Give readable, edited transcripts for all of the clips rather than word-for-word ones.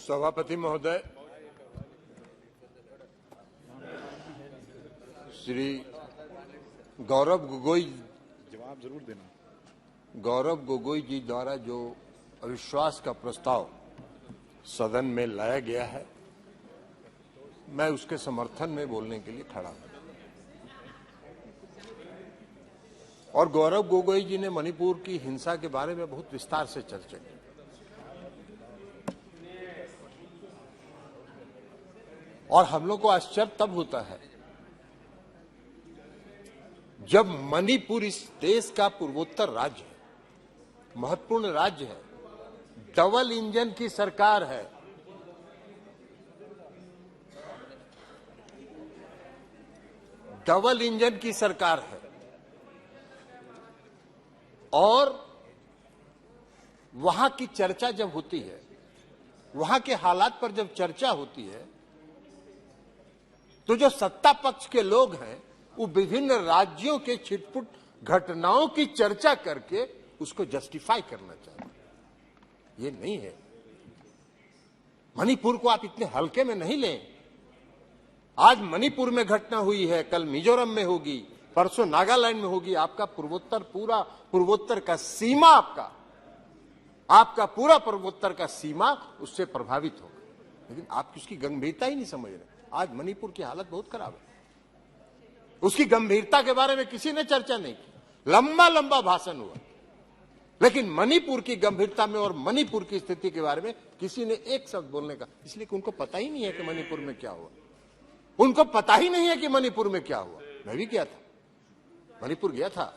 सभापति महोदय, श्री गौरव गोगोई जवाब जरूर देना। गौरव गोगोई जी द्वारा जो अविश्वास का प्रस्ताव सदन में लाया गया है, मैं उसके समर्थन में बोलने के लिए खड़ा हूं। और गौरव गोगोई जी ने मणिपुर की हिंसा के बारे में बहुत विस्तार से चर्चा की। और हम लोग को आश्चर्य तब होता है जब मणिपुर इस देश का पूर्वोत्तर राज्य है, महत्वपूर्ण राज्य है, डबल इंजन की सरकार है। डबल इंजन की सरकार है और वहां की चर्चा जब होती है, वहां के हालात पर जब चर्चा होती है, तो जो सत्ता पक्ष के लोग हैं वो विभिन्न राज्यों के छिटपुट घटनाओं की चर्चा करके उसको जस्टिफाई करना चाहते हैं। ये नहीं है। मणिपुर को आप इतने हल्के में नहीं लें। आज मणिपुर में घटना हुई है, कल मिजोरम में होगी, परसों नागालैंड में होगी। आपका पूर्वोत्तर, पूरा पूर्वोत्तर का सीमा, आपका पूरा पूर्वोत्तर का सीमा उससे प्रभावित होगा। लेकिन आप उसकी गंभीरता ही नहीं समझ रहे। आज मणिपुर की हालत बहुत खराब है। उसकी गंभीरता के बारे में किसी ने चर्चा नहीं की। लंबा लंबा भाषण हुआ, लेकिन मणिपुर की गंभीरता में और मणिपुर की स्थिति के बारे में किसी ने एक शब्द बोलने का, इसलिए कि उनको पता ही नहीं है कि मणिपुर में क्या हुआ। उनको पता ही नहीं है कि मणिपुर में क्या हुआ। मैं भी गया था, मणिपुर गया था,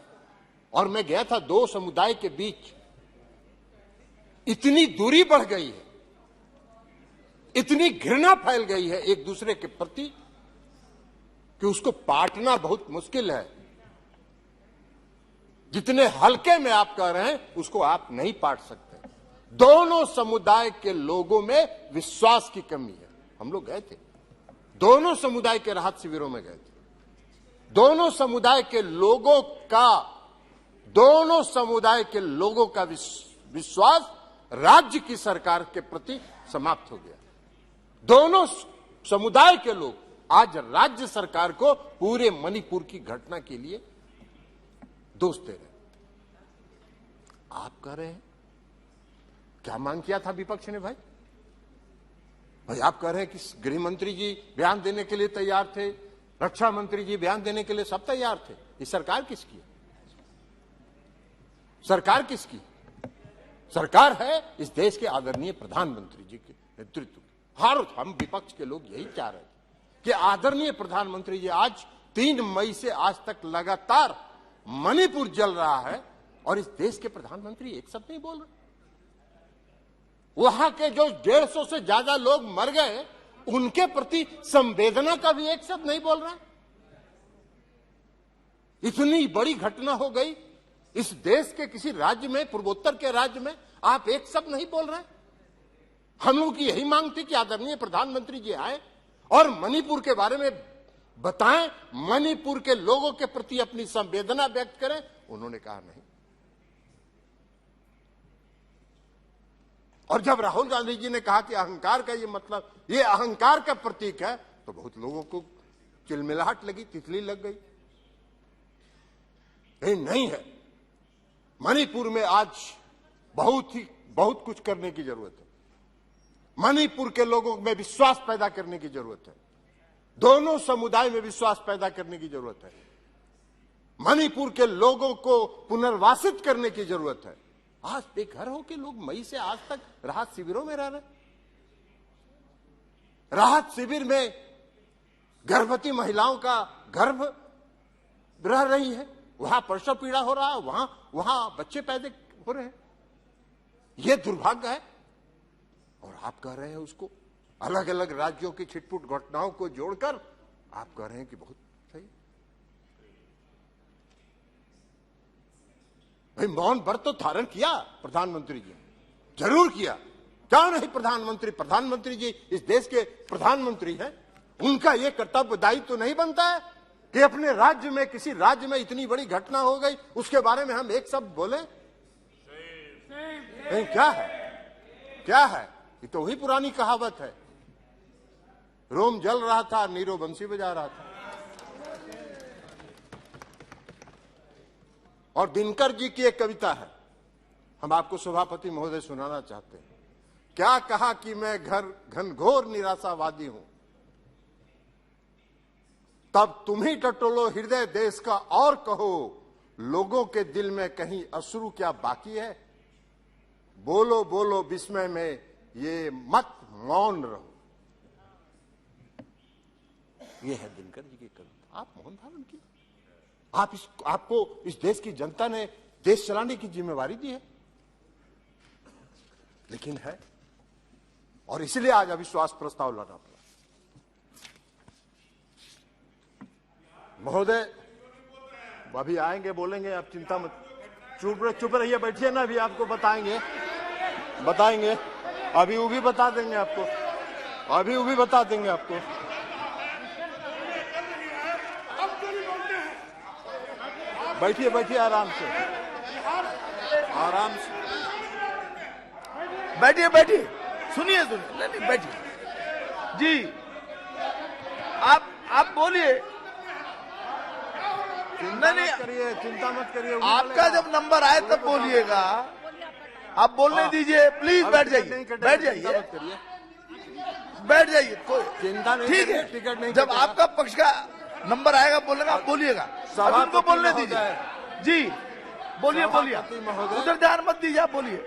और मैं गया था, दो समुदाय के बीच इतनी दूरी बढ़ गई है, इतनी घृणा फैल गई है एक दूसरे के प्रति कि उसको पाटना बहुत मुश्किल है। जितने हल्के में आप कह रहे हैं उसको आप नहीं पाट सकते। दोनों समुदाय के लोगों में विश्वास की कमी है। हम लोग गए थे, दोनों समुदाय के राहत शिविरों में गए थे। दोनों समुदाय के लोगों का विश्वास राज्य की सरकार के प्रति समाप्त हो गया। दोनों समुदाय के लोग आज राज्य सरकार को पूरे मणिपुर की घटना के लिए दोष दे रहे हैं। आप कह रहे हैं क्या मांग किया था विपक्ष ने? भाई आप कह रहे हैं कि गृह मंत्री जी बयान देने के लिए तैयार थे, रक्षा मंत्री जी बयान देने के लिए सब तैयार थे। ये सरकार किसकी है? सरकार किसकी? सरकार है इस देश के आदरणीय प्रधानमंत्री जी के नेतृत्व। हर हम विपक्ष के लोग यही चाह रहे थे कि आदरणीय प्रधानमंत्री जी, आज 3 मई से आज तक लगातार मणिपुर जल रहा है और इस देश के प्रधानमंत्री एक शब्द नहीं बोल रहे। वहां के जो 150 से ज्यादा लोग मर गए, उनके प्रति संवेदना का भी एक शब्द नहीं बोल रहे। इतनी बड़ी घटना हो गई इस देश के किसी राज्य में, पूर्वोत्तर के राज्य में, आप एक शब्द नहीं बोल रहे। हम लोगों की यही मांग थी कि आदरणीय प्रधानमंत्री जी आए और मणिपुर के बारे में बताएं, मणिपुर के लोगों के प्रति अपनी संवेदना व्यक्त करें। उन्होंने कहा नहीं। और जब राहुल गांधी जी ने कहा कि अहंकार का ये मतलब, ये अहंकार का प्रतीक है, तो बहुत लोगों को चिलमिलाहट लगी, तितली लग गई। नहीं है। मणिपुर में आज बहुत कुछ करने की जरूरत है। मणिपुर के लोगों में विश्वास पैदा करने की जरूरत है। दोनों समुदाय में विश्वास पैदा करने की जरूरत है। मणिपुर के लोगों को पुनर्वासित करने की जरूरत है। आज बेघर होकर लोग मई से आज तक राहत शिविरों में रह रहे। राहत शिविर में गर्भवती महिलाओं का गर्भ रह रही है, वहां प्रसव पीड़ा हो रहा है, वहां बच्चे पैदा हो रहे हैं। यह दुर्भाग्य है। और आप कह रहे हैं उसको अलग अलग राज्यों की छिटपुट घटनाओं को जोड़कर आप कह रहे हैं कि बहुत सही। भाई मौन व्रत तो धारण किया प्रधानमंत्री जी, जरूर किया। क्या नहीं? प्रधानमंत्री जी इस देश के प्रधानमंत्री हैं। उनका यह कर्तव्य दायित्व तो नहीं बनता है कि अपने राज्य में, किसी राज्य में इतनी बड़ी घटना हो गई, उसके बारे में हम एक शब्द बोले? क्या है? ये तो वही पुरानी कहावत है, रोम जल रहा था, नीरो बंसी बजा रहा था। और दिनकर जी की एक कविता है, हम आपको सभापति महोदय सुनाना चाहते हैं। क्या कहा कि मैं घनघोर निराशावादी हूं, तब तुम ही टटोलो हृदय देश का और कहो, लोगों के दिल में कहीं अश्रु क्या बाकी है। बोलो बोलो विस्मय में ये मत मौन रहो। ये है दिनकर जी की कविता। आप मौन धारण की, आपको इस देश की जनता ने देश चलाने की जिम्मेवारी दी है, लेकिन है, और इसलिए आज अविश्वास प्रस्ताव लाना पड़ा। महोदय अभी आएंगे, बोलेंगे, आप चिंता मत, चुप रहिए, बैठिए ना, अभी आपको बताएंगे, अभी वो भी बता देंगे आपको, बैठिए आराम से बैठिए, सुनिए, नहीं बैठिए जी, आप बोलिए। चिंता मत करिए, आपका जब नंबर आए तब बोलिएगा, आप बोलने दीजिए, प्लीज बैठ जाइए, कोई चिंता नहीं, ठीक है। टिकट नहीं, जब आपका पक्ष का नंबर आएगा बोलेगा, आप बोलिएगा, उनको बोलने दीजिए जी, बोलिए, उधर ध्यान मत दीजिए, आप बोलिए।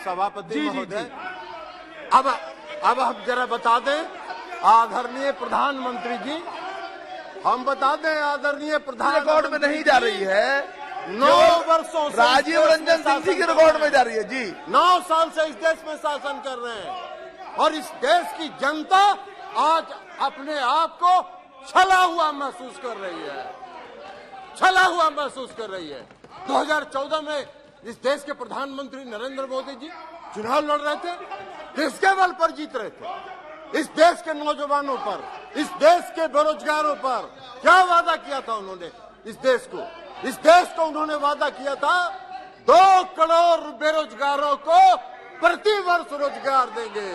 सभापति महोदय, अब हम जरा बता दें, आदरणीय प्रधानमंत्री जी, हम बता दें, आदरणीय प्रधानमंत्री, रिकॉर्ड में नहीं जा रही है, 9 वर्षों से राजीव रंजन सिंह जी के रिकॉर्ड में जा रही है जी। 9 साल से इस देश में शासन कर रहे हैं, और इस देश की जनता आज अपने आप को छला हुआ महसूस कर रही है। 2014 में इस देश के प्रधानमंत्री नरेंद्र मोदी जी चुनाव लड़ रहे थे, किसके बल पर जीत रहे थे? इस देश के नौजवानों पर, इस देश के बेरोजगारों पर क्या वादा किया था उन्होंने? इस देश को उन्होंने वादा किया था 2 करोड़ बेरोजगारों को प्रति वर्ष रोजगार देंगे।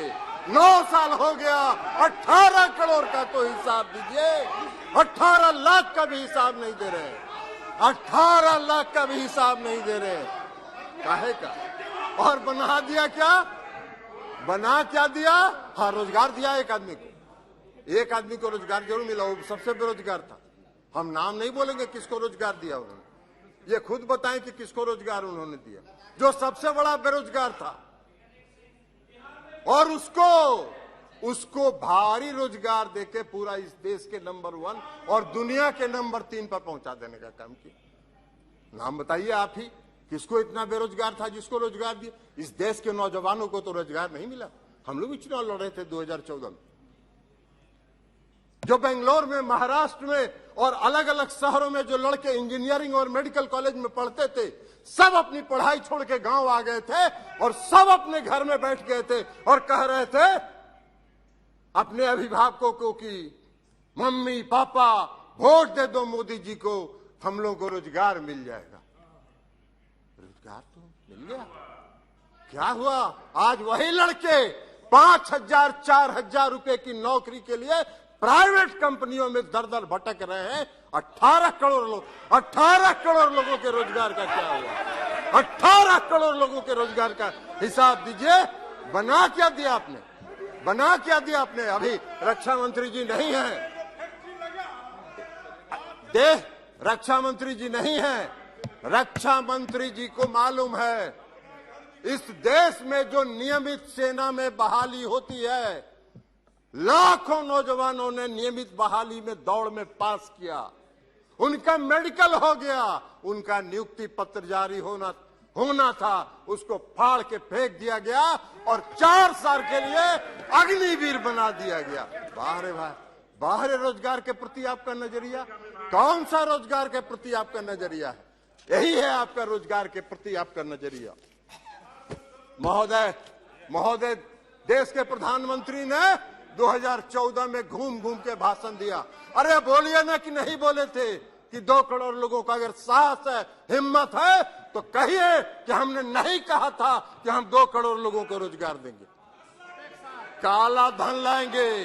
9 साल हो गया, 18 करोड़ का तो हिसाब दीजिए, 18 लाख का भी हिसाब नहीं दे रहे, 18 लाख का भी हिसाब नहीं दे रहे, काहे का? और बना क्या दिया? हाँ, रोजगार दिया एक आदमी को रोजगार जरूर मिला, वो सबसे बेरोजगार था। हम नाम नहीं बोलेंगे किसको रोजगार दिया उन्होंने, ये खुद बताएं कि किसको रोजगार उन्होंने दिया, जो सबसे बड़ा बेरोजगार था, और उसको भारी रोजगार देके पूरा इस देश के नंबर 1 और दुनिया के नंबर 3 पर पहुंचा देने का काम किया। नाम बताइए आप ही, किसको इतना बेरोजगार था जिसको रोजगार दिया? इस देश के नौजवानों को तो रोजगार नहीं मिला। हम लोग भी चुनाव लड़ रहे थे 2014 में, जो बेंगलोर में, महाराष्ट्र में और अलग अलग शहरों में जो लड़के इंजीनियरिंग और मेडिकल कॉलेज में पढ़ते थे, सब अपनी पढ़ाई छोड़ के गांव आ गए थे और सब अपने घर में बैठ गए थे और कह रहे थे अपने अभिभावकों को कि मम्मी पापा वोट दे दो मोदी जी को, हम लोगों को रोजगार मिल जाएगा। रोजगार तो मिल गया, क्या हुआ? आज वही लड़के 5,000 4,000 रुपए की नौकरी के लिए प्राइवेट कंपनियों में दर भटक रहे हैं। 18 करोड़ लोगों के रोजगार का क्या हुआ? 18 करोड़ लोगों के रोजगार का हिसाब दीजिए। बना क्या दिया आपने? अभी रक्षा मंत्री जी नहीं है, रक्षा मंत्री जी नहीं है। रक्षा मंत्री जी को मालूम है इस देश में जो नियमित सेना में बहाली होती है, लाखों नौजवानों ने नियमित बहाली में दौड़ में पास किया, उनका मेडिकल हो गया, उनका नियुक्ति पत्र जारी होना था, उसको फाड़ के फेंक दिया गया और 4 साल के लिए अग्निवीर बना दिया गया। बाहर रोजगार के प्रति आपका नजरिया, कौन सा रोजगार के प्रति आपका नजरिया है? यही है आपका रोजगार के प्रति आपका नजरिया। महोदय, देश के प्रधानमंत्री ने 2014 में घूम के भाषण दिया। अरे बोलिए ना कि नहीं बोले थे कि 2 करोड़ लोगों का अगर साहस है, हिम्मत है तो कहिए कि हमने नहीं कहा था कि हम 2 करोड़ लोगों को रोजगार देंगे। काला धन लाएंगे,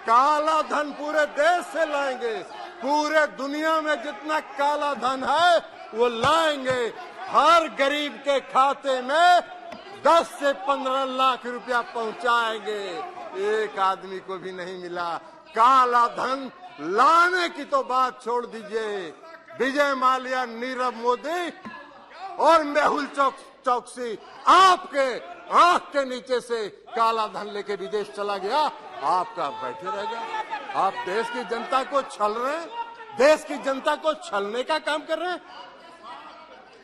काला धन पूरे देश से लाएंगे, पूरे दुनिया में जितना काला धन है वो लाएंगे। हर गरीब के खाते में 10 से 15 लाख रुपया पहुंचाएंगे। एक आदमी को भी नहीं मिला। काला धन लाने की तो बात छोड़ दीजिए। विजय माल्या, नीरव मोदी और मेहुल चौकसी आपके आंख के नीचे से काला धन लेके विदेश चला गया, आपका बैठे रह गया। आप देश की जनता को छल रहे हैं, देश की जनता को छलने का काम कर रहे हैं।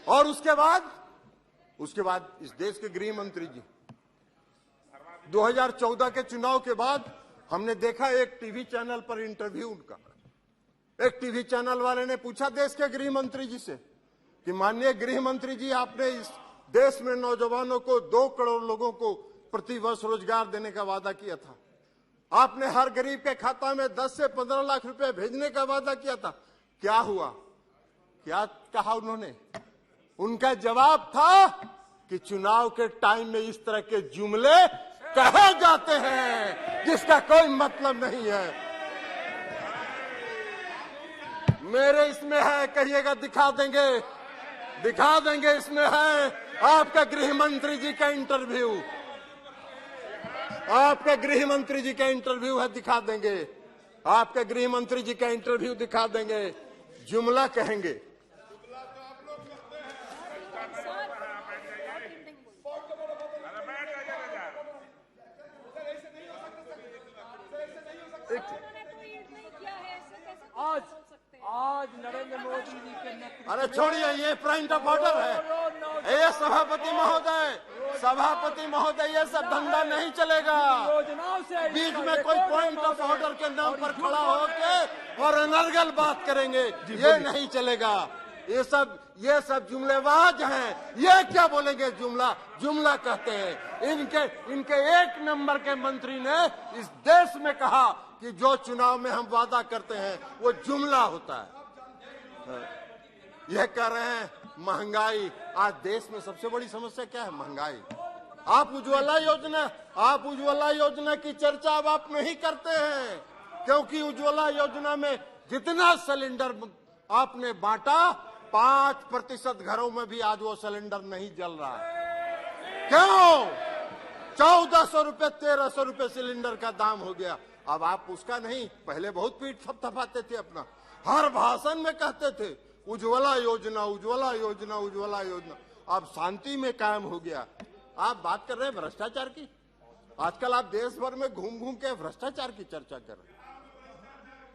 और उसके बाद इस देश के गृह मंत्री जी 2014 के चुनाव के बाद हमने देखा एक टीवी चैनल पर इंटरव्यू उनका। एक टीवी चैनल वाले ने पूछा देश के गृह मंत्री जी से कि माननीय गृह मंत्री जी, आपने इस देश में नौजवानों को 2 करोड़ लोगों को प्रति वर्ष रोजगार देने का वादा किया था। आपने हर गरीब के खाता में 10 से 15 लाख रुपए भेजने का वादा किया था। क्या हुआ? क्या कहा उन्होंने? उनका जवाब था कि चुनाव के टाइम में इस तरह के जुमले कहे जाते हैं जिसका कोई मतलब नहीं है। मेरे इसमें है, कहिएगा दिखा देंगे इसमें है आपका गृह मंत्री जी का इंटरव्यू, आपका गृह मंत्री जी का इंटरव्यू है, दिखा देंगे। आपका गृह मंत्री जी का इंटरव्यू दिखा देंगे। जुमला कहेंगे। आज नरेंद्र मोदी जी के नेतृत्व। अरे छोड़िए, ये पॉइंट ऑफ ऑर्डर है। ये सभापति महोदय, ये सब धंधा नहीं चलेगा। बीच में कोई पॉइंट ऑफ ऑर्डर के नाम पर खड़ा होके और अनर्गल बात करेंगे, ये नहीं चलेगा। ये सब जुमलेबाज हैं। ये क्या बोलेंगे? जुमला कहते हैं। इनके 1 नंबर के मंत्री ने इस देश में कहा कि जो चुनाव में हम वादा करते हैं वो जुमला होता है। यह कह रहे हैं महंगाई। आज देश में सबसे बड़ी समस्या क्या है? महंगाई। आप उज्ज्वला योजना की चर्चा अब आप नहीं करते हैं, क्योंकि उज्ज्वला योजना में जितना सिलेंडर आपने बांटा, 5% घरों में भी आज वो सिलेंडर नहीं जल रहा है। क्यों? 1400 रुपए 1300 रुपए सिलेंडर का दाम हो गया। अब आप उसका नहीं, पहले बहुत पीठ थपथपाते थे, अपना हर भाषण में कहते थे उज्ज्वला योजना, उज्ज्वला योजना, उज्ज्वला योजना। अब शांति में कायम हो गया। आप बात कर रहे हैं भ्रष्टाचार की। आजकल आप देश भर में घूम घूम के भ्रष्टाचार की चर्चा कर रहे हैं।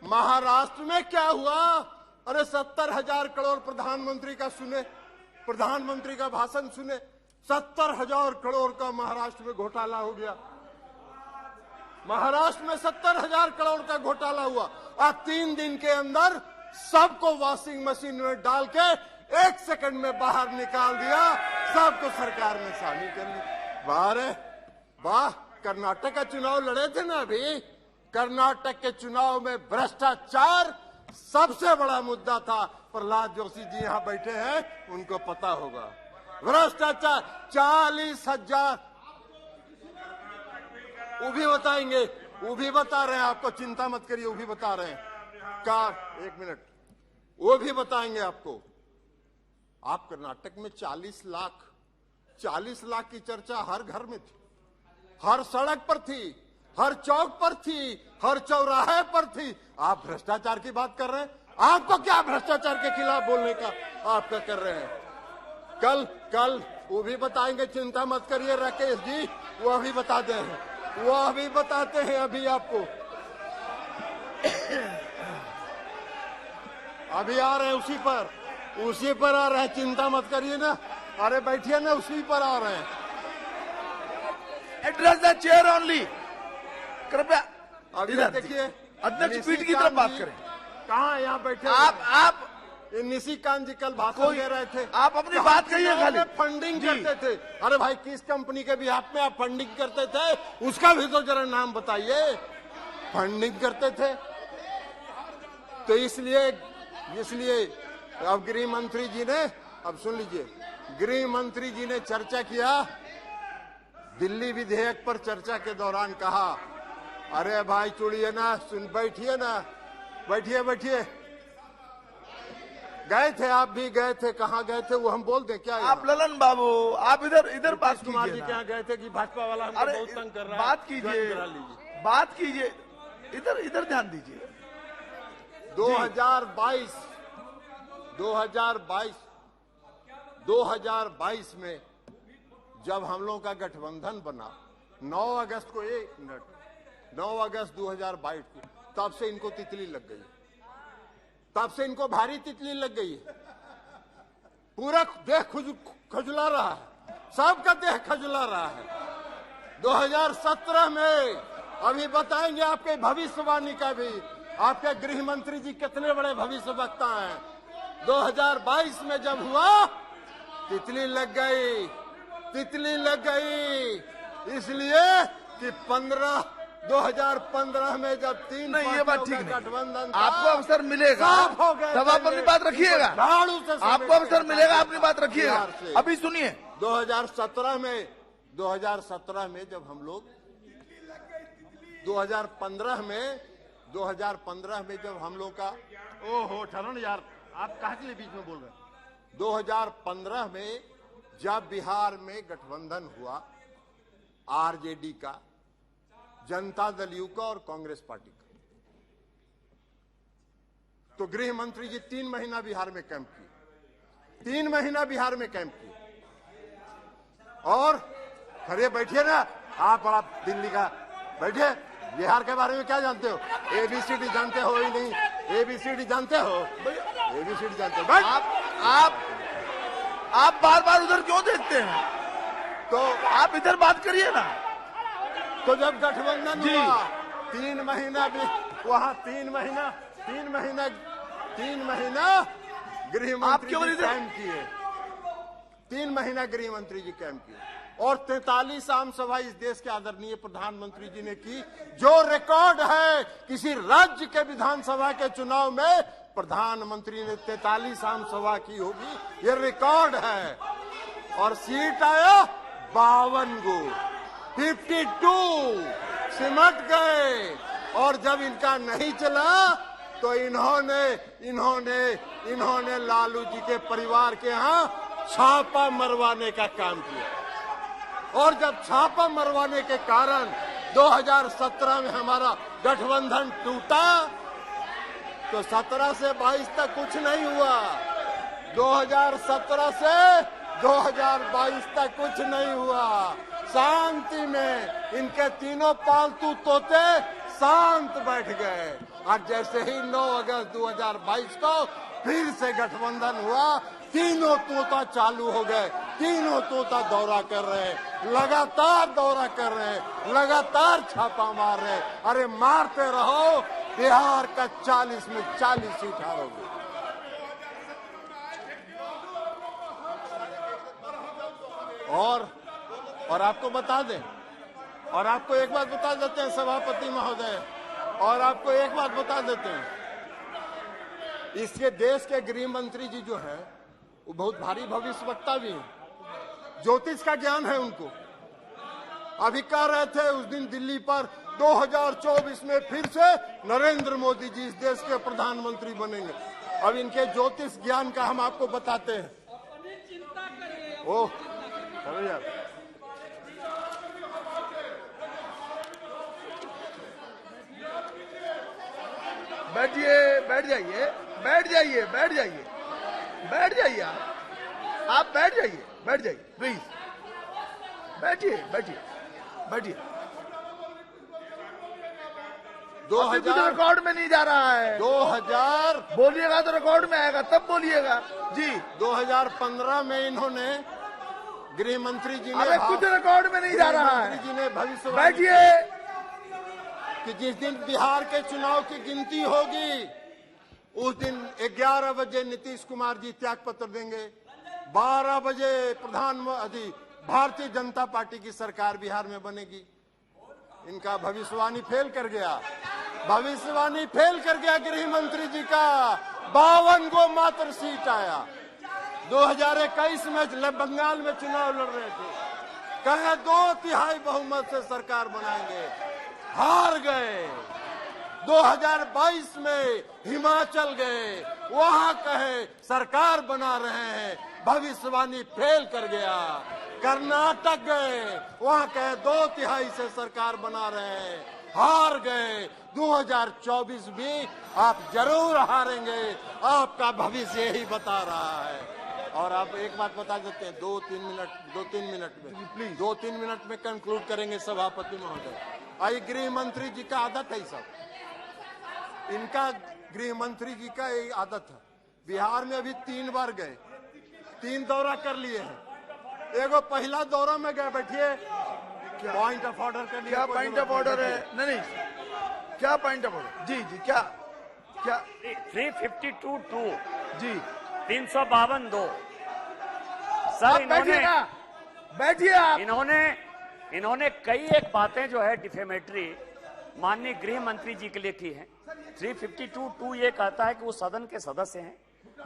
महाराष्ट्र में क्या हुआ? अरे 70,000 करोड़ प्रधानमंत्री का भाषण सुने। 70,000 करोड़ का महाराष्ट्र में घोटाला हो गया। महाराष्ट्र में 70,000 करोड़ का घोटाला हुआ। आज 3 दिन के अंदर सबको वॉशिंग मशीन में डाल के 1 सेकंड में बाहर निकाल दिया। सबको सरकार में शामिल कर ली। वाह, कर्नाटक का चुनाव लड़े थे ना अभी। कर्नाटक के चुनाव में भ्रष्टाचार सबसे बड़ा मुद्दा था। प्रहलाद जोशी जी यहाँ बैठे हैं, उनको पता होगा। भ्रष्टाचार 40,000। वो भी बताएंगे, वो भी बता रहे हैं आपको, चिंता मत करिए, वो भी बता रहे हैं। 1 मिनट, वो भी बताएंगे आपको। आप कर्नाटक में 40 लाख की चर्चा हर घर में थी, हर सड़क पर थी, हर चौक पर थी, हर चौराहे पर थी। आप भ्रष्टाचार की बात कर रहे हैं। आपको क्या भ्रष्टाचार के खिलाफ बोलने का आपका कर रहे हैं? कल वो भी बताएंगे, चिंता मत करिए राकेश जी, वो भी बताते हैं अभी आपको। अभी आ रहे हैं, उसी पर आ रहे हैं, चिंता मत करिए ना। अरे बैठिए ना, उसी पर आ रहे हैं। Address the chair only. कृपया अभी देखिए, अध्यक्ष पीठ की तरफ बात करें। कहाँ यहाँ बैठे? आप निशिकांत जी कल भाषण दे रहे थे। आप अपनी बात कहिए। खाली फंडिंग करते थे। अरे भाई, किस कंपनी के बिहाफ में आप फंडिंग करते थे? उसका भी तो जरा नाम बताइए। फंडिंग करते थे तो इसलिए अब गृह मंत्री जी ने, अब सुन लीजिए, गृह मंत्री जी ने चर्चा किया दिल्ली विधेयक पर चर्चा के दौरान कहा, अरे भाई चुड़िए ना, सुन बैठिए ना, बैठिए बैठिए। गए थे, आप भी गए थे, कहाँ गए थे वो हम बोल दें क्या? आप ललन बाबू, आप इधर बात कुमार जी कीजिए के यहाँ गए थे कि भाजपा वाला हमको अरे बहुत तंग कर रहा है, बात कीजिए, करा लीजिए। बात कीजिए, इधर ध्यान दीजिए। 2022 में जब हम लोगों का गठबंधन बना 9 अगस्त को, 1 मिनट, 9 अगस्त 2022 को, तब से इनको तितली लग गई, तब से इनको भारी तितली लग गई है। पूरा देह खजुला रहा है, सबका देह खजुला रहा है। 2017 में अभी बताएंगे आपके भविष्यवाणी का भी, आपके गृह मंत्री जी कितने बड़े भविष्य वक्ता हैं। 2022 में जब हुआ तितली लग गई, तितली लग गई, इसलिए कि 2015 में जब 3 नहीं, ये बात ठीक गठबंधन नहीं। आपको अवसर मिलेगा तब आप अपनी बात रखिएगा, आपको अवसर मिलेगा, अपनी बात रखिएगा। अभी सुनिए, 2017 में जब हम लोग 2015 में जब हम लोग का, ओहो ठरण यार, आप कहाँ के लिए बीच में बोल रहे हैं? 2015 में जब बिहार में गठबंधन हुआ आरजेडी का, जनता दल यू का और कांग्रेस पार्टी का, तो गृह मंत्री जी 3 महीना बिहार में कैंप किए, 3 महीना बिहार में कैंप किए। और खड़े बैठिए ना, आप दिल्ली का बैठे, बिहार के बारे में क्या जानते हो? ABCD जानते हो ही नहीं, ABCD जानते हो? ABCD जानते हो? आप बार बार उधर क्यों देखते हैं? तो आप इधर बात करिए ना। तो जब गठबंधन हुआ 3 महीना भी वहां, 3 महीना गृह मंत्री जी कैंप किए, 3 महीना गृह मंत्री जी कैंप किए, और 43 आम सभा इस देश के आदरणीय प्रधानमंत्री जी ने की, जो रिकॉर्ड है किसी राज्य के विधानसभा के चुनाव में प्रधानमंत्री ने 43 आम सभा की होगी, ये रिकॉर्ड है। और सीट आया 52 गो, 52 सिमट गए। और जब इनका नहीं चला तो इन्होंने लालू जी के परिवार के यहाँ छापा मरवाने का काम किया। और जब छापा मरवाने के कारण 2017 में हमारा गठबंधन टूटा, तो 17 से 22 तक कुछ नहीं हुआ, 2017 से 2022 तक कुछ नहीं हुआ। शांति में इनके तीनों पालतू तोते शांत बैठ गए। और जैसे ही 9 अगस्त 2022 को फिर से गठबंधन हुआ, तीनों तोता चालू हो गए, तीनों तोता दौरा कर रहे हैं, लगातार दौरा कर रहे हैं, लगातार छापा मार रहे हैं। अरे मारते रहो, बिहार का 40 में 40 सीट हारोगे। और आपको बता दें, और आपको एक बात बता देते हैं सभापति महोदय, और आपको एक बात बता देते हैं, इसके देश के गृह मंत्री जी जो है वो बहुत भारी भविष्यवक्ता भी हैं, ज्योतिष का ज्ञान है उनको। अभी कह रहे थे उस दिन दिल्ली पर 2024 में फिर से नरेंद्र मोदी जी इस देश के प्रधानमंत्री बनेंगे। अब इनके ज्योतिष ज्ञान का हम आपको बताते हैं। ओह चलो यार, बैठिए, बैठ जाइए, बैठ जाइए, बैठ जाइए, बैठ जाइए, आप बैठ जाइए, बैठ जाइए प्लीज, बैठिए, बैठिए, बैठिए। 2000 रिकॉर्ड में नहीं जा रहा है। 2000 बोलिएगा तो रिकॉर्ड में आएगा, तब बोलिएगा जी। 2015 में इन्होंने गृह मंत्री जी ने, अरे कुछ रिकॉर्ड में नहीं जा रहा है। मंत्री जी ने भविष्यवाणी बैठिए कि जिस दिन बिहार के चुनाव की गिनती होगी उस दिन 11 बजे नीतीश कुमार जी त्याग पत्र देंगे, 12 बजे प्रधानमंत्री भारतीय जनता पार्टी की सरकार बिहार में बनेगी। इनका भविष्यवाणी फेल कर गया, भविष्यवाणी फेल कर गया गृह मंत्री जी का। 52 को मात्र सीट आया। 2021 में बंगाल में चुनाव लड़ रहे थे, कहे 2/3 बहुमत से सरकार बनाएंगे, हार गए। 2022 में हिमाचल गए, वहां कहे सरकार बना रहे हैं, भविष्यवाणी फेल कर गया। कर्नाटक गए, वहां कहे 2/3 से सरकार बना रहे हैं, हार गए। 2024 भी आप जरूर हारेंगे, आपका भविष्य यही बता रहा है। और आप एक बात बता देते हैं, 2-3 मिनट में कंक्लूड करेंगे सभापति महोदय। आई गृह मंत्री जी का आदत है सब, इनका गृह मंत्री जी का यही आदत है। बिहार में अभी 3 बार गए, 3 दौरा कर लिए हैं। एगो पहला दौरा में गए, बैठिए, पॉइंट ऑफ ऑर्डर कर लिया। क्या पॉइंट ऑफ ऑर्डर है? नहीं, क्या पॉइंट ऑफ ऑर्डर? जी जी, क्या 352(2) जी, 352(2) सर, आप बैठिए ना, बैठिए आप। इन्होंने कई एक बातें जो है डिफेमेटरी माननीय गृह मंत्री जी के लिए की है। 352(2) ये कहता है कि वो सदन के सदस्य हैं,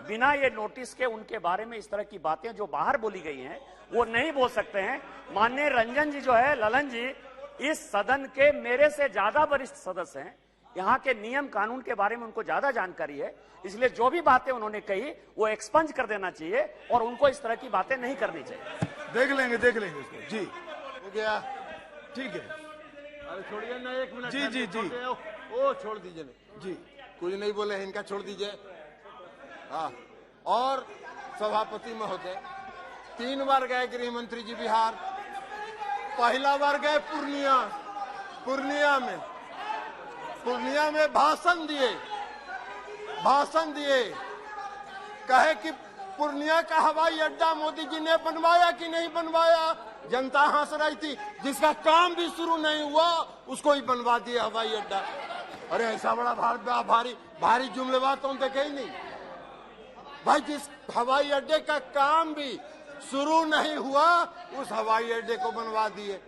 बिना ये नोटिस के उनके बारे में इस तरह की बातें जो बाहर बोली गई हैं वो नहीं बोल सकते हैं। माननीय रंजन जी जो है, ललन जी, इस सदन के मेरे से ज्यादा वरिष्ठ सदस्य हैं, यहाँ के नियम कानून के बारे में उनको ज्यादा जानकारी है, इसलिए जो भी बातें उन्होंने कही वो एक्सपंज कर देना चाहिए और उनको इस तरह की बातें नहीं करनी चाहिए। देख लेंगे इसको। जी, हो गया, ठीक है। अरे छोड़िए ना, 1 मिनट। जी, जी, जी। ओ छोड़ दीजिए ना जी, कुछ नहीं बोले हैं, इनका छोड़ दीजिए। हाँ, और सभापति महोदय 3 बार गए गृह मंत्री जी बिहार। पहला बार गए पूर्णिया में भाषण दिए, कहे कि पूर्णिया का हवाई अड्डा मोदी जी ने बनवाया कि नहीं बनवाया। जनता हंस रही थी, जिसका काम भी शुरू नहीं हुआ उसको ही बनवा दिया हवाई अड्डा। अरे ऐसा बड़ा भारी जुमलेबाज तो देखे ही नहीं भाई। जिस हवाई अड्डे का काम भी शुरू नहीं हुआ उस हवाई अड्डे को बनवा दिए।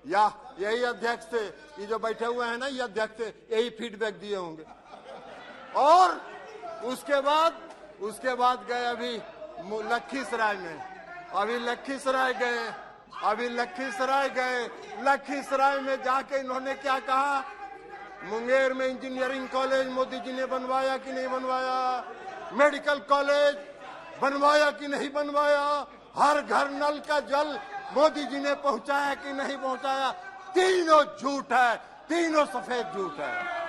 या यही अध्यक्ष थे, ये जो बैठे हुए हैं ना, ये अध्यक्ष थे, यही फीडबैक दिए होंगे। और उसके बाद गए अभी लखीसराय में, लखीसराय में जाके इन्होंने क्या कहा, मुंगेर में इंजीनियरिंग कॉलेज मोदी जी ने बनवाया कि नहीं बनवाया, मेडिकल कॉलेज बनवाया कि नहीं बनवाया, हर घर नल का जल मोदी जी ने पहुंचाया कि नहीं पहुंचाया। तीनों झूठ है, तीनों सफेद झूठ है।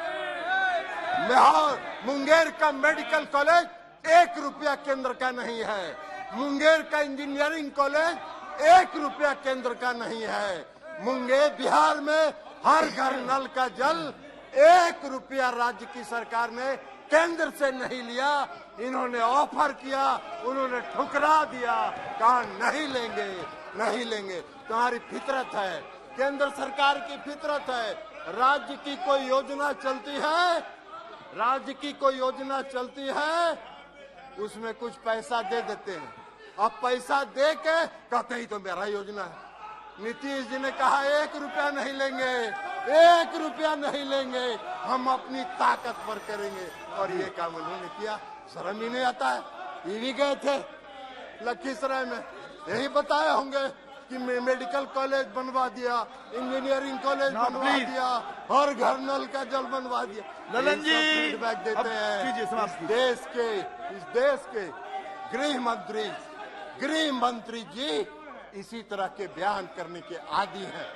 मुंगेर का मेडिकल कॉलेज 1 रुपया केंद्र का नहीं है, मुंगेर का इंजीनियरिंग कॉलेज 1 रुपया केंद्र का नहीं है। मुंगेर बिहार में हर घर नल का जल 1 रुपया राज्य की सरकार ने केंद्र से नहीं लिया। इन्होंने ऑफर किया, उन्होंने ठुकरा दिया, कहा नहीं लेंगे। तुम्हारी फितरत है, केंद्र सरकार की फितरत है। राज्य की कोई योजना चलती है, उसमें कुछ पैसा दे देते हैं। अब पैसा दे के कहते ही तो मेरा योजना है। नीतीश जी ने कहा 1 रुपया नहीं लेंगे, हम अपनी ताकत पर करेंगे, और ये काम उन्होंने किया। शर्म ही नहीं आता है। ये भी गए थे लखीसराय में, यही बताए होंगे कि मेडिकल कॉलेज बनवा दिया, इंजीनियरिंग कॉलेज बनवा दिया, हर घर नल का जल बनवा दिया। ललन जी फीडबैक देते हैं। इस देश के गृह मंत्री जी इसी तरह के बयान करने के आदी हैं।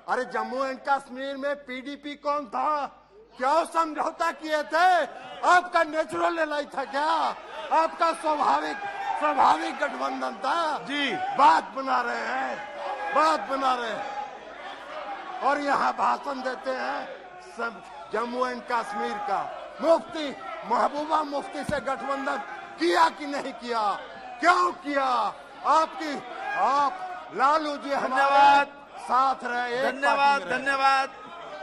अरे जम्मू एंड कश्मीर में पीडीपी कौन था? क्यों समझौता किए थे? आपका नेचुरल एलाई था क्या? आपका स्वाभाविक गठबंधन था जी। बात बना रहे हैं और यहाँ भाषण देते हैं सब जम्मू एंड कश्मीर का। मुफ्ती महबूबा मुफ्ती से गठबंधन किया कि नहीं किया? क्यों किया? आप लालू जी हमारे साथ रहे, धन्यवाद।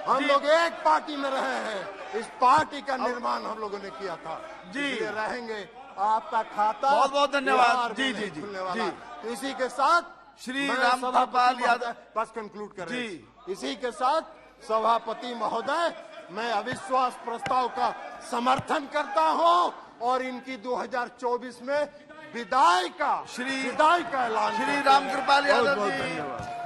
हम लोग एक पार्टी में रहे हैं, इस पार्टी का निर्माण हम लोगों ने किया था जी। इसलिए रहेंगे। आपका खाता बहुत धन्यवाद। बिहार में जी नहीं जी खुलने वाला। जी। तो इसी के साथ श्री मैं राम सभापति कृपाल यादव महोदय, बस कंक्लूड कर रहे जी। हैं। इसी के साथ सभापति महोदय, मैं अविश्वास प्रस्ताव का समर्थन करता हूं और इनकी 2024 में विदाई का ऐलान। श्री राम कृपाल यादव बहुत जी। धन्यवाद।